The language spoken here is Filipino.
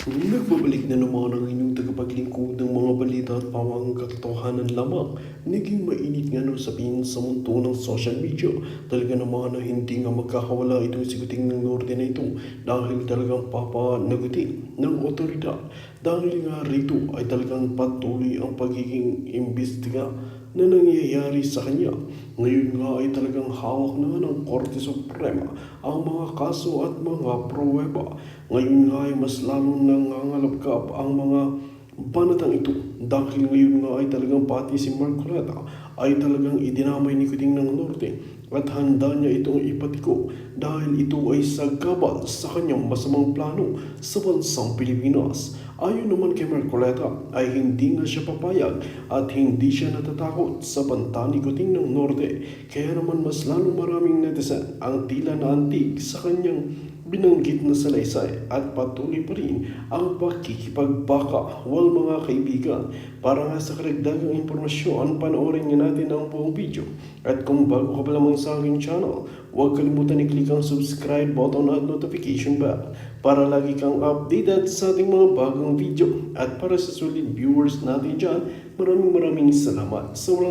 Nagbabalik na naman ang inyong tagapaglingkod ng mga balita at pawang katotohanan lamang. Naging mainit nga no sabihin sa mundo ng social media. Talaga naman na hindi nga magkakawala itong siguting ng Norte na ito dahil talagang papanagutin ng otoridad. Dahil nga rito ay talagang patuloy ang pagiging imbestiga na nangyayari sa kanya. Ngayon nga ay talagang hawak na ng Korte Suprema ang mga kaso at mga pruweba. Ngayon nga ay mas lalong nangangalapkap ang mga banatang ito dahil ngayon nga ay talagang pati si Marcoleta ay talagang idinamay ni Kuting ng Norte at handa niya itong ipatiko dahil ito ay sagabal sa kanyang masamang plano sa bansang Pilipinas. Ayon naman kay Marcoleta ay hindi nga siya papayag at hindi siya natatakot sa banta ni Kuting ng Norte, kaya naman mas lalong maraming netizen ang tila naantig sa kanyang binanggit na salaysay at patuloy pa rin ang pakikipagbaka. Well mga kaibigan, para nga sa karagdagang impormasyon, panoorin nga natin ang buong video. At kung bago ka pa lamang sa aking channel, huwag kalimutan i-click ang subscribe button at notification bell para lagi kang updated sa ating mga bagong video. At para sa solid viewers natin dyan, maraming salamat sa walang